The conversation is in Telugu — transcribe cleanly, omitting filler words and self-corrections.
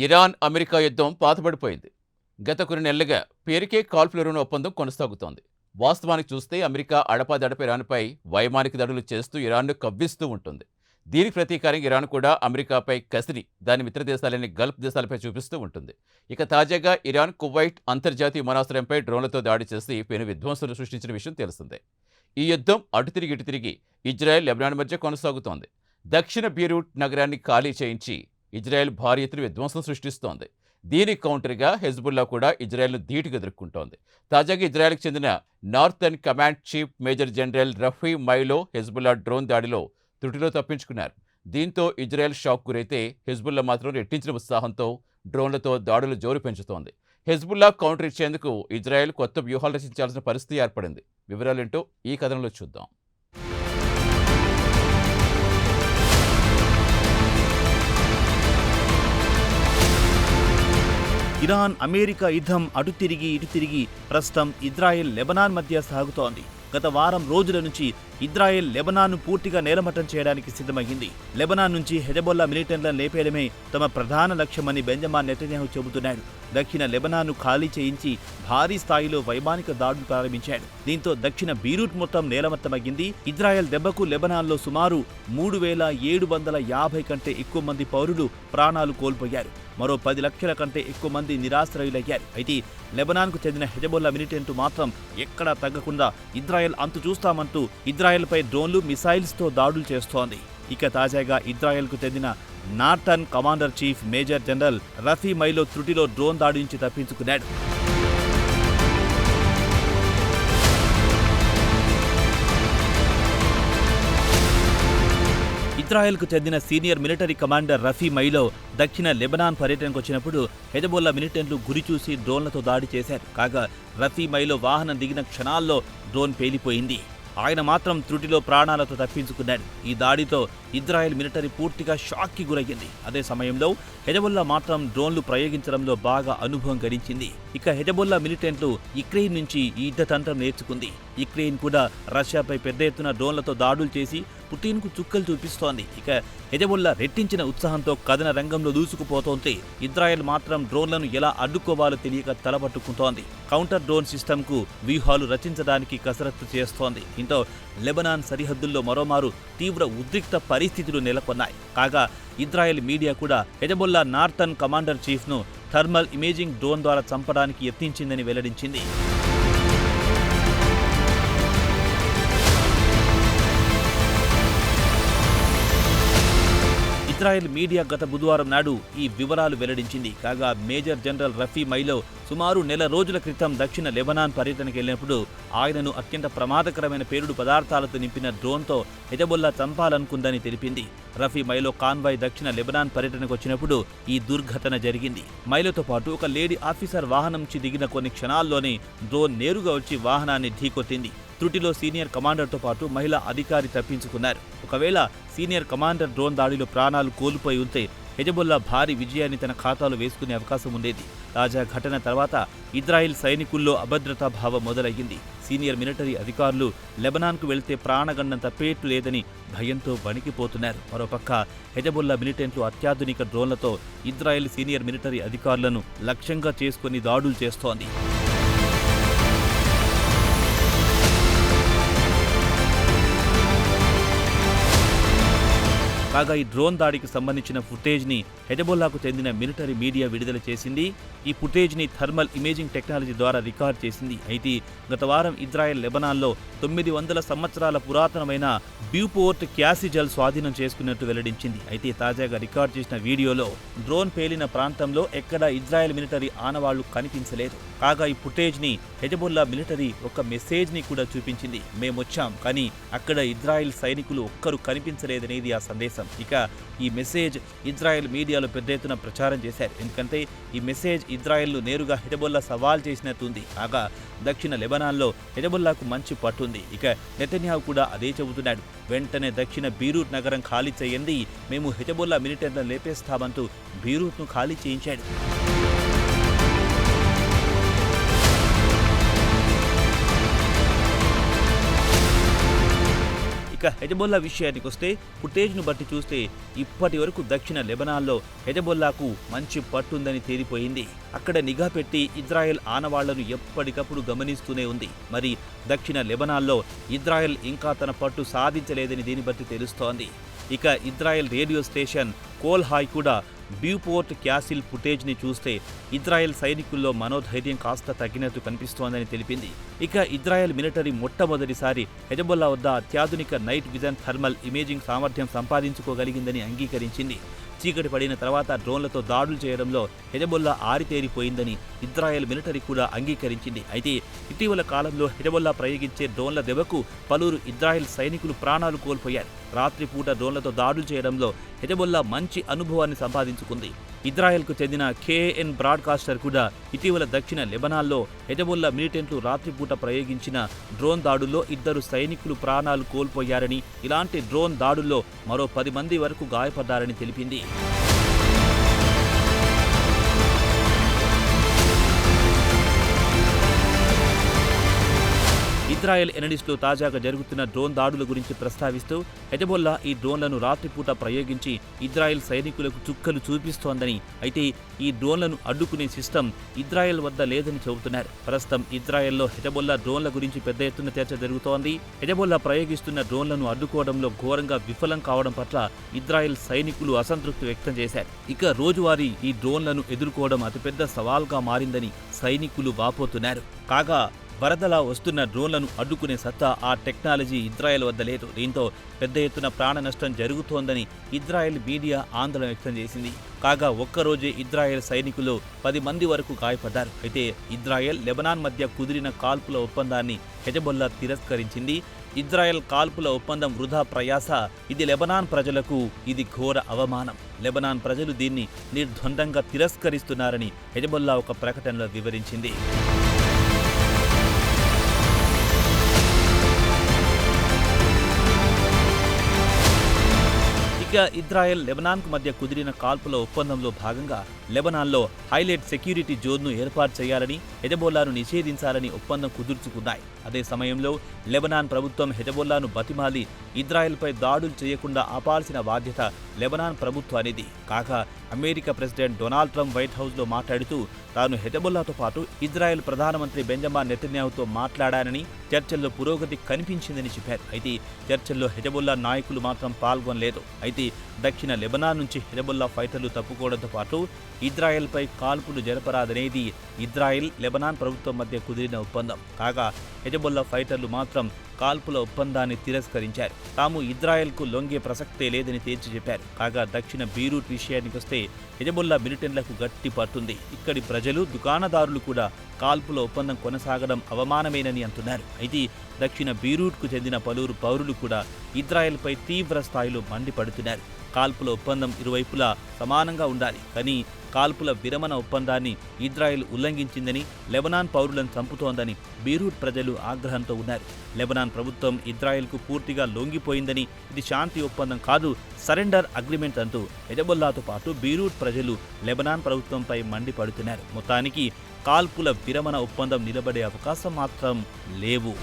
ఇరాన్, అమెరికా యుద్ధం పాతబడిపోయింది. గత కొన్ని నెలలుగా పేరుకే కాల్పుల విరమణ ఒప్పందం కొనసాగుతోంది. వాస్తవానికి చూస్తే అమెరికా అడపాదడప ఇరాన్పై వైమానిక దాడులు చేస్తూ ఇరాన్ను కవ్విస్తూ ఉంటుంది. దీనికి ప్రతీకారంగా ఇరాన్ కూడా అమెరికాపై కసిని దాని మిత్ర దేశాలైన గల్ఫ్ దేశాలపై చూపిస్తూ ఉంటుంది. ఇక తాజాగా ఇరాన్ కువైట్ అంతర్జాతీయ విమానాశ్రయంపై డ్రోన్లతో దాడి చేసి పెను విధ్వంసాలు సృష్టించిన విషయం తెలిసిందే. ఈ యుద్ధం అటు తిరిగి ఇటు తిరిగి ఇజ్రాయెల్, లెబనాన్ మధ్య కొనసాగుతోంది. దక్షిణ బీరూట్ నగరాన్ని ఖాళీ చేయించి ఇజ్రాయెల్ భారీ ఎత్తున విధ్వంసం సృష్టిస్తోంది. దీనికి కౌంటర్గా హెజ్బుల్లా కూడా ఇజ్రాయెల్ను ధీటుగా ఎదుర్కొంటోంది. తాజాగా ఇజ్రాయెల్కి చెందిన northern command chief major general Rafi Milo Hezbollah drone దాడిలో త్రుటిలో తప్పించుకున్నారు. దీంతో ఇజ్రాయెల్ షాక్ గురైతే హెజ్బుల్లా మాత్రం రెట్టించిన ఉత్సాహంతో డ్రోన్లతో దాడులు జోరు పెంచుతోంది. హెజ్బుల్లా కౌంటర్ ఇచ్చేందుకు ఇజ్రాయెల్ కొత్త వ్యూహాలు రచించాల్సిన పరిస్థితి ఏర్పడింది. వివరాలేంటో ఈ కథనంలో చూద్దాం. ఇరాన్ అమెరికా యుద్ధం అటు తిరిగి ఇటు తిరిగి ప్రస్తుతం ఇజ్రాయెల్ లెబనాన్ మధ్య సాగుతోంది. గత వారం రోజుల నుంచి ఇజ్రాయెల్ లెబనాన్ను పూర్తిగా నేలమట్టం చేయడానికి సిద్ధమైంది. లెబనాన్ నుంచి హెజబొల్లా మిలిటెంట్లను లేపేయడమే తమ ప్రధాన లక్ష్యమని బెంజమిన్ నెతన్యాహు చెబుతున్నాడు. దక్షిణ లెబనాన్ను ఖాళీ చేయించి భారీ స్థాయిలో వైమానిక దాడులు ప్రారంభించాడు. దీంతో దక్షిణ బీరూట్ మొత్తం నేలమట్టమయ్యింది. ఇజ్రాయెల్ దెబ్బకు లెబనాన్లో సుమారు 3750 కంటే ఎక్కువ మంది పౌరులు ప్రాణాలు కోల్పోయారు. మరో 10 లక్షల కంటే ఎక్కువ మంది నిరాశ్రయులయ్యారు. అయితే లెబనాన్కు చెందిన హెజబొల్లా మిలిటెంట్లు మాత్రం ఎక్కడా తగ్గకుండా ఇజ్రాయెల్ అంతు చూస్తామంటూ ఇజ్రాయెల్పై డ్రోన్లు, మిసైల్స్తో దాడులు చేస్తోంది. ఇక తాజాగా ఇజ్రాయెల్కు చెందిన northern commander chief major general Rafi Milo త్రుటిలో డ్రోన్ దాడి నుంచి తప్పించుకున్నాడు. ఇజ్రాయెల్కు చెందిన senior military commander Rafi Milo దక్షిణ లెబనాన్ పర్యటనకు వచ్చినప్పుడు హెజబొల్లా మిలిటెంట్లు గురిచూసి డ్రోన్లతో దాడి చేశారు. కాగా రఫీ మైలో వాహనం దిగిన క్షణాల్లో డ్రోన్ పేలిపోయింది. ఆయన మాత్రం త్రుటిలో ప్రాణాలతో తప్పించుకున్నాడు. ఈ దాడితో ఇజ్రాయెల్ మిలిటరీ పూర్తిగా షాక్కి గురయ్యింది. అదే సమయంలో హెజబొల్లా మాత్రం డ్రోన్లు ప్రయోగించడంలో బాగా అనుభవం గడించింది. ఇక హెజబొల్లా మిలిటెంట్లు యుక్రెయిన్ నుంచి ఈ యుద్ధతంత్రం నేర్చుకుంది. యుక్రెయిన్ కూడా రష్యాపై పెద్ద ఎత్తున డ్రోన్లతో దాడులు చేసి పుతిన్కు చుక్కలు చూపిస్తోంది. ఇక హెజబొల్లా రెట్టించిన ఉత్సాహంతో కథన రంగంలో దూసుకుపోతోంది. ఇజ్రాయెల్ మాత్రం డ్రోన్లను ఎలా అడ్డుకోవాలో తెలియక తలపట్టుకుంటోంది. కౌంటర్ డ్రోన్ సిస్టమ్కు వ్యూహాలు రచించడానికి కసరత్తు చేస్తోంది. దీంతో లెబనాన్ సరిహద్దుల్లో మరోమారు తీవ్ర ఉద్రిక్త పరిస్థితులు నెలకొన్నాయి. కాగా ఇజ్రాయెల్ మీడియా కూడా హెజబొల్లా నార్థర్న్ కమాండర్ చీఫ్ను థర్మల్ ఇమేజింగ్ డ్రోన్ ద్వారా చంపడానికి యత్నించిందని వెల్లడించింది. ఇజ్రాయెల్ మీడియా గత బుధవారం నాడు ఈ వివరాలు వెల్లడించింది. కాగా మేజర్ జనరల్ రఫీ మైలో సుమారు నెల రోజుల క్రితం దక్షిణ లెబనాన్ పర్యటనకు వెళ్ళినప్పుడు ఆయనను అత్యంత ప్రమాదకరమైన పేలుడు పదార్థాలతో నింపిన డ్రోన్తో హెజబొల్లా చంపాలనుకుందని తెలిపింది. రఫీ మైలో కాన్వాయ్ దక్షిణ లెబనాన్ పర్యటనకు వచ్చినప్పుడు ఈ దుర్ఘటన జరిగింది. మైలోతో పాటు ఒక లేడీ ఆఫీసర్ వాహనం నుంచి దిగిన కొన్ని క్షణాల్లోనే డ్రోన్ నేరుగా వచ్చి వాహనాన్ని ఢీకొట్టింది. త్రుటిలో సీనియర్ కమాండర్తో పాటు మహిళా అధికారి తప్పించుకున్నారు. ఒకవేళ సీనియర్ కమాండర్ డ్రోన్ దాడిలో ప్రాణాలు కోల్పోయి ఉంటే హెజబొల్లా భారీ విజయాన్ని తన ఖాతాలో వేసుకునే అవకాశం ఉండేది. తాజా ఘటన తర్వాత ఇజ్రాయెల్ సైనికుల్లో అభద్రతా భావం మొదలయ్యింది. సీనియర్ మిలిటరీ అధికారులు లెబనాన్కు వెళ్తే ప్రాణగండం తప్పేట్టు లేదని భయంతో వణికిపోతున్నారు. మరోపక్క హెజబొల్లా మిలిటెంట్లు అత్యాధునిక డ్రోన్లతో ఇజ్రాయెల్ సీనియర్ మిలిటరీ అధికారులను లక్ష్యంగా చేసుకుని దాడులు చేస్తోంది. కాగా ఈ డ్రోన్ దాడికి సంబంధించిన ఫుటేజ్ని హెజబొల్లాకు చెందిన మిలిటరీ మీడియా విడుదల చేసింది. ఈ ఫుటేజ్ని థర్మల్ ఇమేజింగ్ టెక్నాలజీ ద్వారా రికార్డ్ చేసింది. అయితే గత వారం ఇజ్రాయెల్ లెబనాన్లో 900 సంవత్సరాల పురాతనమైన బ్యూపోర్ట్ క్యాసిజల్ స్వాధీనం చేసుకున్నట్టు వెల్లడించింది. అయితే తాజాగా రికార్డ్ చేసిన వీడియోలో డ్రోన్ పేలిన ప్రాంతంలో ఎక్కడా ఇజ్రాయెల్ మిలిటరీ ఆనవాళ్లు కనిపించలేదు. కాగా ఈ ఫుటేజ్ని హెజబొల్లా మిలిటరీ ఒక మెసేజ్ని కూడా చూపించింది. మేమొచ్చాం, కానీ అక్కడ ఇజ్రాయెల్ సైనికులు ఒక్కరు కనిపించలేదనేది ఆ సందేశం. ఇక ఈ మెసేజ్ ఇజ్రాయెల్ మీడియాలో పెద్ద ఎత్తున ప్రచారం చేశారు. ఎందుకంటే ఈ మెసేజ్ ఇజ్రాయెల్ను నేరుగా హెజబొల్లా సవాల్ చేసినట్టుంది. కాగా దక్షిణ లెబనాన్లో హెజబొల్లాకు మంచి పట్టుంది. ఇక నెతన్యాహు కూడా అదే చెబుతున్నాడు. వెంటనే దక్షిణ బీరూట్ నగరం ఖాళీ చేయండి, మేము హెజబొల్లా మిలిటెంట్లను లేపేస్తామంటూ బీరూట్ను ఖాళీ చేయించాడు. ఇక హెజబొల్లా విషయానికి వస్తే ఫుటేజ్ను బట్టి చూస్తే ఇప్పటి వరకు దక్షిణ లెబనాన్లో హెజబొల్లాకు మంచి పట్టుందని తేలిపోయింది. అక్కడ నిఘా పెట్టి ఇజ్రాయెల్ ఆనవాళ్లను ఎప్పటికప్పుడు గమనిస్తూనే ఉంది. మరి దక్షిణ లెబనాన్లో ఇజ్రాయెల్ ఇంకా తన పట్టు సాధించలేదని దీన్ని బట్టి తెలుస్తోంది. ఇక ఇజ్రాయెల్ రేడియో స్టేషన్ కోల్హాయ్ కూడా బ్యూపోర్ట్ క్యాసిల్ ఫుటేజ్ని చూస్తే ఇజ్రాయెల్ సైనికుల్లో మనోధైర్యం కాస్త తగ్గినట్టు కనిపిస్తోందని తెలిపింది. ఇక ఇజ్రాయెల్ మిలిటరీ మొట్టమొదటిసారి హెజబొల్లా వద్ద అత్యాధునిక నైట్ విజన్ థర్మల్ ఇమేజింగ్ సామర్థ్యం సంపాదించుకోగలిగిందని అంగీకరించింది. చీకటి పడిన తర్వాత డ్రోన్లతో దాడులు చేయడంలో హెజబొల్లా ఆరితేరిపోయిందని ఇజ్రాయెల్ మిలిటరీ కూడా అంగీకరించింది. అయితే ఇటీవల కాలంలో హెజబొల్లా ప్రయోగించే డ్రోన్ల దెబ్బకు పలువురు ఇజ్రాయెల్ సైనికులు ప్రాణాలు కోల్పోయారు. రాత్రిపూట డ్రోన్లతో దాడులు చేయడంలో హెజబొల్లా మంచి అనుభవాన్ని సంపాదించుకుంది. ఇజ్రాయెల్కు చెందిన కేఎన్ బ్రాడ్కాస్టర్ కూడా ఇటీవల దక్షిణ లెబనాన్లో హెజబొల్లా మిలిటెంట్లు రాత్రిపూట ప్రయోగించిన డ్రోన్ దాడుల్లో 2 సైనికులు ప్రాణాలు కోల్పోయారని, ఇలాంటి డ్రోన్ దాడుల్లో మరో 10 మంది వరకు గాయపడ్డారని తెలిపింది. ఇజ్రాయెల్ ఎనలిస్టులు తాజాగా జరుగుతున్న డ్రోన్ దాడుల గురించి ప్రస్తావిస్తూ హెజబొల్లా ఈ డ్రోన్లను రాత్రిపూట ప్రయోగించి ఇజ్రాయెల్ సైనికులకు చుక్కలు చూపిస్తోందని, అయితే ఈ డ్రోన్లను అడ్డుకునే సిస్టమ్ ఇజ్రాయెల్ వద్ద లేదని చెబుతున్నారు. ప్రస్తుతం ఇజ్రాయెల్లో హెజబొల్లా డ్రోన్ల గురించి పెద్ద ఎత్తున చర్చ జరుగుతోంది. హెజబొల్లా ప్రయోగిస్తున్న డ్రోన్లను అడ్డుకోవడంలో ఘోరంగా విఫలం కావడం పట్ల ఇజ్రాయెల్ సైనికులు అసంతృప్తి వ్యక్తం చేశారు. ఇక రోజువారీ ఈ డ్రోన్లను ఎదుర్కోవడం అతిపెద్ద సవాల్గా మారిందని సైనికులు వాపోతున్నారు. కాగా వరదలా వస్తున్న డ్రోన్లను అడ్డుకునే సత్తా ఆ టెక్నాలజీ ఇజ్రాయెల్ వద్ద లేదు. దీంతో పెద్ద ఎత్తున ప్రాణ నష్టం జరుగుతోందని ఇజ్రాయెల్ మీడియా ఆందోళన వ్యక్తం చేసింది. కాగా ఒక్కరోజే ఇజ్రాయెల్ సైనికులు 10 మంది వరకు గాయపడ్డారు. అయితే ఇజ్రాయెల్ లెబనాన్ మధ్య కుదిరిన కాల్పుల ఒప్పందాన్ని హెజబొల్లా తిరస్కరించింది. ఇజ్రాయెల్ కాల్పుల ఒప్పందం వృధా ప్రయాస, ఇది లెబనాన్ ప్రజలకు ఇది ఘోర అవమానం. లెబనాన్ ప్రజలు దీన్ని నిర్ద్వందంగా తిరస్కరిస్తున్నారని హెజబొల్లా ఒక ప్రకటనలో వివరించింది. ఇక ఇజ్రాయెల్ లెబనాన్కు మధ్య కుదిరిన కాల్పుల ఒప్పందంలో భాగంగా లెబనాన్లో హైలైట్ సెక్యూరిటీ జోన్ను ఏర్పాటు చేయాలని, హెజబొల్లాను నిషేధించాలని ఒప్పందం కుదుర్చుకున్నాయి. అదే సమయంలో లెబనాన్ ప్రభుత్వం హెజబొల్లాను బతిమాలి ఇజ్రాయెల్పై దాడులు చేయకుండా ఆపాల్సిన బాధ్యత లెబనాన్ ప్రభుత్వానిది. కాగా America president Donald Trump white హౌస్లో మాట్లాడుతూ తాను హెజబొల్లాతో పాటు ఇజ్రాయెల్ ప్రధానమంత్రి బెంజమిన్ నెతన్యాహుతో మాట్లాడానని, చర్చల్లో పురోగతి కనిపించిందని చెప్పారు. అయితే చర్చల్లో హెజబొల్లా నాయకులు మాత్రం పాల్గొనలేదు. అయితే దక్షిణ లెబనాన్ నుంచి హెజబొల్లా ఫైటర్లు తప్పుకోవడంతో పాటు ఇజ్రాయెల్పై కాల్పులు జరపరాదనేది ఇజ్రాయెల్ లెబనాన్ ప్రభుత్వం మధ్య కుదిరిన ఒప్పందం. కాగా హెజబొల్లా ఫైటర్లు మాత్రం కాల్పుల ఒప్పందాన్ని తిరస్కరించారు. తాము ఇజ్రాయెల్కు లొంగే ప్రసక్తే లేదని తేల్చి చెప్పారు. కాగా దక్షిణ బీరూట్ విషయానికి వస్తే హెజబొల్లా మిలిటెంట్లకు గట్టి పట్టుంది. ఇక్కడి ప్రజలు, దుకాణదారులు కూడా కాల్పుల ఒప్పందం కొనసాగడం అవమానమేనని అంటున్నారు. అయితే దక్షిణ బీరూట్కు చెందిన పలువురు పౌరులు కూడా ఇజ్రాయెల్పై తీవ్ర స్థాయిలో మండిపడుతున్నారు. కాల్పుల ఒప్పందం ఇరువైపులా సమానంగా ఉండాలి, కానీ కాల్పుల విరమణ ఒప్పందాన్ని ఇజ్రాయెల్ ఉల్లంఘించిందని, లెబనాన్ పౌరులను చంపుతోందని బీరూట్ ప్రజలు ఆగ్రహంతో ఉన్నారు. లెబనాన్ ప్రభుత్వం ఇజ్రాయెల్కు పూర్తిగా లొంగిపోయిందని, ఇది శాంతి ఒప్పందం కాదు, సరెండర్ అగ్రిమెంట్ అంటూ హెజబొల్లాతో పాటు బీరూట్ ప్రజలు లెబనాన్ ప్రభుత్వంపై మండిపడుతున్నారు. మొత్తానికి కాల్పుల విరమణ ఒప్పందం నిలబడే అవకాశం మాత్రం లేవు.